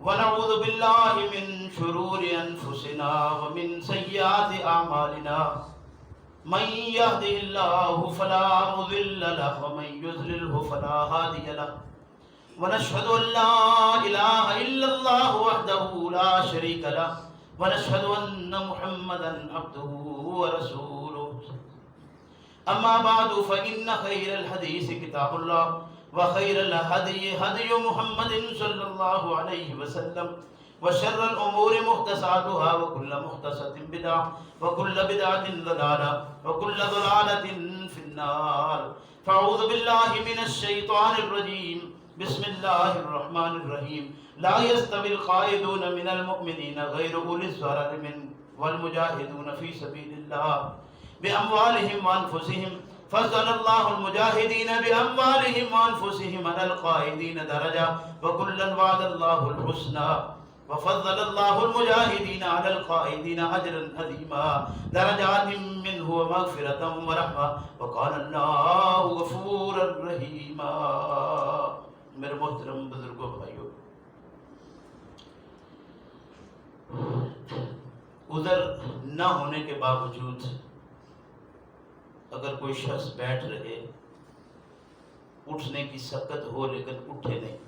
ونعوذ بالله من شرور أنفسنا ومن سيئات أعمالنا من يهده الله فلا مضل له ومن يضلله فلا هادي له ونشهد أن لا إله إلا الله وحده لا شريك له ونشهد أن محمدا عبده ورسوله أما بعد فإن خير الحديث كتاب الله وخير الهدي هدي محمد صلى الله عليه وسلم وشر الأمور محدثاتها وكل محدثة بدعة وكل بدعة ضلالة وكل ضلالة في النار فأعوذ بالله من الشيطان الرجيم بسم الله الرحمن الرحيم لا يستوي القاعدون من المؤمنين غير أولي الضرر والمجاهدون في سبيل الله بأموالهم وأنفسهم فضل الله المجاهدين بأموالهم وأنفسهم على القاعدين درجة وكلا وعد الله الحسنى وفضل الله المجاهدين على القاعدين أجرا عظيما درجات منه ومغفرة ورحمة وقال الله غفورا رحيما. میرے محترم بزرگوں بھائیوں، عذر نہ ہونے کے باوجود اگر کوئی شخص بیٹھ رہے، اٹھنے کی سکت ہو لیکن اٹھے نہیں،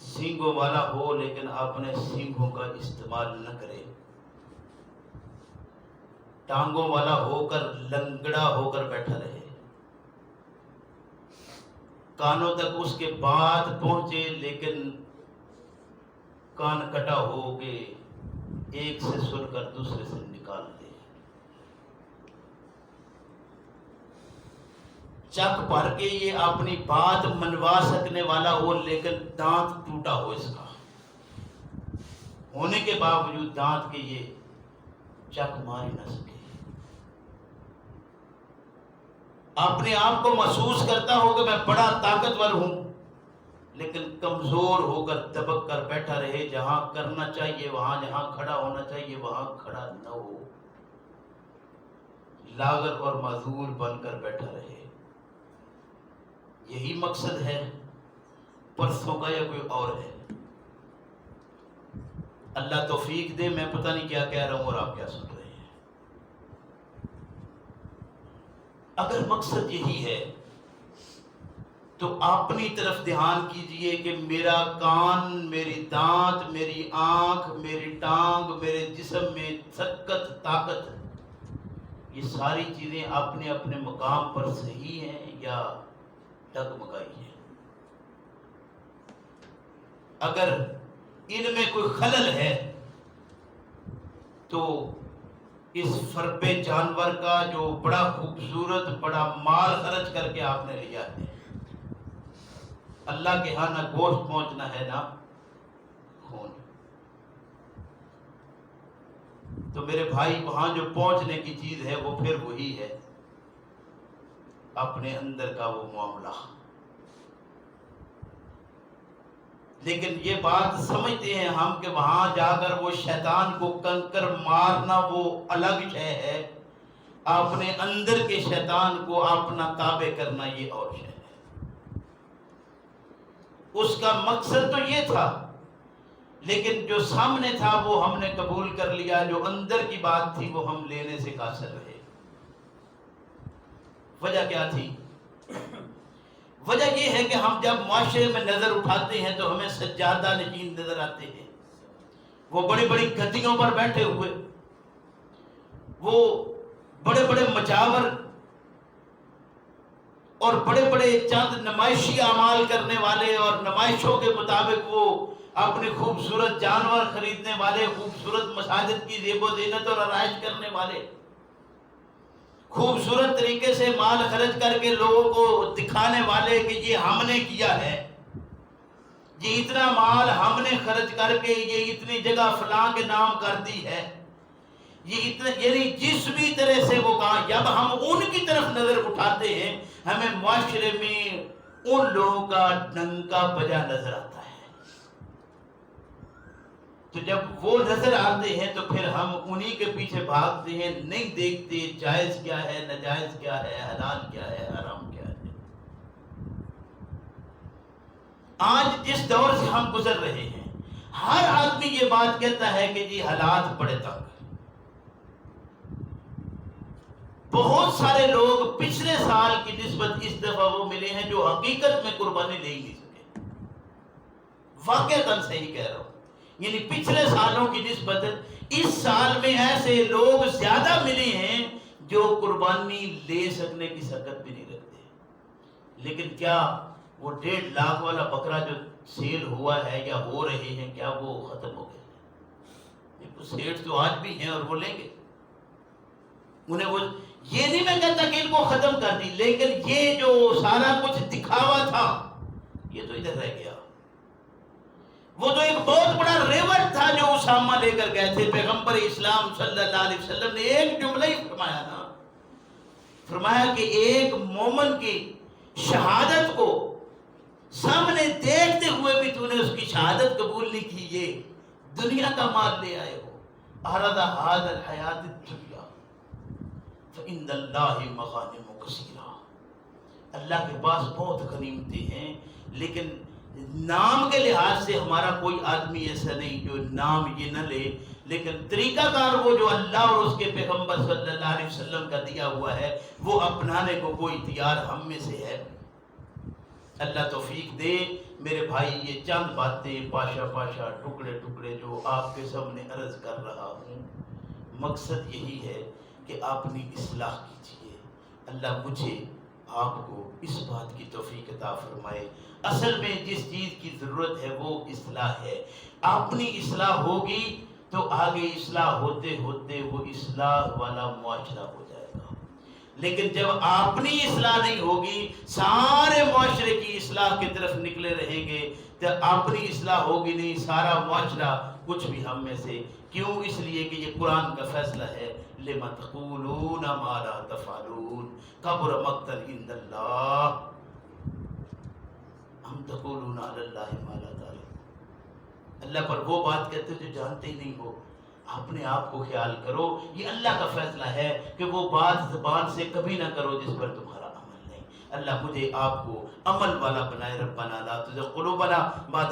سینگوں والا ہو لیکن اپنے سینگوں کا استعمال نہ کرے، ٹانگوں والا ہو کر لنگڑا ہو کر بیٹھا رہے، کانوں تک اس کے بات پہنچے لیکن کان کٹا ہو کے ایک سے سن کر دوسرے سے نکال دے، چک بھر کے یہ اپنی بات منوا سکنے والا ہو لیکن دانت ٹوٹا ہو، اس کا ہونے کے باوجود دانت کے یہ چک مار ہی نہ سکے، اپنے آپ کو محسوس کرتا ہو کہ میں بڑا طاقتور ہوں لیکن کمزور ہو کر دبک کر بیٹھا رہے، جہاں کرنا چاہیے وہاں، جہاں کھڑا ہونا چاہیے وہاں کھڑا نہ ہو، لاغر اور معذور بن کر بیٹھا رہے. یہی مقصد ہے پرسوں کا یا کوئی اور ہے؟ اللہ توفیق دے. میں پتہ نہیں کیا کہہ رہا ہوں اور آپ کیا سن رہے ہیں. اگر مقصد یہی ہے تو اپنی طرف دھیان کیجئے کہ میرا کان، میری دانت، میری آنکھ، میری ٹانگ، میرے جسم میں سکت، طاقت، یہ ساری چیزیں اپنے اپنے مقام پر صحیح ہیں یا ڈگمگائی ہے؟ اگر ان میں کوئی خلل ہے تو اس فرب جانور کا جو بڑا خوبصورت، بڑا مال خرچ کر کے آپ نے لیا ہے، اللہ کے ہاں نہ گوشت پہنچنا ہے نہ خون، تو میرے بھائی وہاں جو پہنچنے کی چیز ہے وہ پھر وہی ہے، اپنے اندر کا وہ معاملہ. لیکن یہ بات سمجھتے ہیں ہم کہ وہاں جا کر وہ شیطان کو کنکر مارنا وہ الگ شے ہے، اپنے اندر کے شیطان کو اپنا تابع کرنا یہ اور شے ہے. اس کا مقصد تو یہ تھا لیکن جو سامنے تھا وہ ہم نے قبول کر لیا، جو اندر کی بات تھی وہ ہم لینے سے قاصر رہے. وجہ کیا تھی؟ وجہ یہ ہے کہ ہم جب معاشرے میں نظر اٹھاتے ہیں تو ہمیں سجادہ نشین نظر آتے ہیں، وہ بڑی بڑی گدیوں پر بیٹھے ہوئے، وہ بڑے بڑے مجاور اور بڑے بڑے چند نمائشی اعمال کرنے والے اور نمائشوں کے مطابق وہ اپنے خوبصورت جانور خریدنے والے، خوبصورت مساجد کی زیب و زینت اور آرائش کرنے والے، خوبصورت طریقے سے مال خرچ کر کے لوگوں کو دکھانے والے کہ یہ ہم نے کیا ہے، یہ اتنا مال ہم نے خرچ کر کے یہ اتنی جگہ فلاں کے نام کر دی ہے، یہ اتنا، یعنی جس بھی طرح سے وہ کہا. جب ہم ان کی طرف نظر اٹھاتے ہیں ہمیں معاشرے میں ان لوگوں کا ڈنکا بجا نظر آتا ہے. تو جب وہ نظر آتے ہیں تو پھر ہم انہی کے پیچھے بھاگتے ہیں، نہیں دیکھتے جائز کیا ہے، ناجائز کیا ہے، حلال کیا ہے، حرام کیا ہے. آج جس دور سے ہم گزر رہے ہیں، ہر آدمی یہ بات کہتا ہے کہ جی حالات بڑے تنگ۔ بہت سارے لوگ پچھلے سال کی نسبت اس دفعہ وہ ملے ہیں جو حقیقت میں قربانی لے ہی نہیں سکے۔ واقعتاً صحیح کہہ رہا ہوں، یعنی پچھلے سالوں کی نسبت اس سال میں ایسے لوگ زیادہ ملے ہیں جو قربانی لے سکنے کی سکت بھی نہیں رکھتے۔ لیکن کیا وہ 1.5 لاکھ والا بکرا جو سیل ہوا ہے یا ہو رہے ہیں، کیا وہ ختم ہو گئے؟ سیٹ تو آج بھی ہیں اور وہ لیں گے انہیں۔ وہ یہ نہیں میں کہتا کہ ان کو ختم کر دی، لیکن یہ جو سارا کچھ دکھاوا تھا یہ تو ادھر رہ گیا۔ وہ تو ایک بہت بڑا ریوٹ تھا جو اسامہ لے کر گئے تھے، پیغمبر اسلام صلی اللہ علیہ وسلم نے ایک جملہ ہی فرمایا نا، فرمایا کہ ایک مومن کی شہادت کو سامنے دیکھتے ہوئے بھی تو نے اس کی شہادت قبول نہیں کی، یہ دنیا کا مال لے آئے ہو۔ اَرَدَ هَذَا الْحَيَاةِ الدُّنْيَا فَإِنَّ اللَّهِ مَغَانِمُ كَثِيرًا۔ اللہ کے پاس بہت غنیمتیں ہیں، لیکن نام کے لحاظ سے ہمارا کوئی آدمی ایسا نہیں جو نام یہ نہ لے، لیکن طریقہ کار وہ جو اللہ اور اس کے پیغمبر صلی اللہ علیہ وسلم کا دیا ہوا ہے وہ اپنانے کو کوئی تیار ہم میں سے ہے؟ اللہ توفیق دے میرے بھائی۔ یہ چند باتیں پاشا پاشا ٹکڑے ٹکڑے جو آپ کے سامنے عرض کر رہا ہوں، مقصد یہی ہے کہ اپنی اصلاح کیجیے۔ اللہ مجھے آپ کو اس بات کی توفیق عطا فرمائے۔ اصل میں جس چیز کی ضرورت ہے وہ اصلاح ہے۔ اپنی اصلاح ہوگی تو آگے اصلاح ہوتے ہوتے وہ اصلاح والا معاشرہ ہو جائے گا، لیکن جب اپنی اصلاح نہیں ہوگی، سارے معاشرے کی اصلاح کی طرف نکلے رہیں گے تو اپنی اصلاح ہوگی نہیں، سارا معاشرہ کچھ بھی ہم میں سے۔ کیوں؟ اس لیے کہ یہ قرآن کا فیصلہ ہے، لِمَ تَقُولُونَ مَا لَا تَفْعَلُونَ كَبُرَ مَقْتًا عِندَ اللَّهِ ہم تقولون علی اللہ ما لا تعلمون۔ اللہ پر وہ بات کہتے جو جانتے ہی نہیں ہو۔ اپنے آپ کو خیال کرو، یہ اللہ کا فیصلہ ہے کہ وہ بات زبان سے کبھی نہ کرو جس پر تمہارا عمل نہیں۔ اللہ مجھے آپ کو عمل والا بنائے۔ ربنا لا تزغ قلوبنا بعد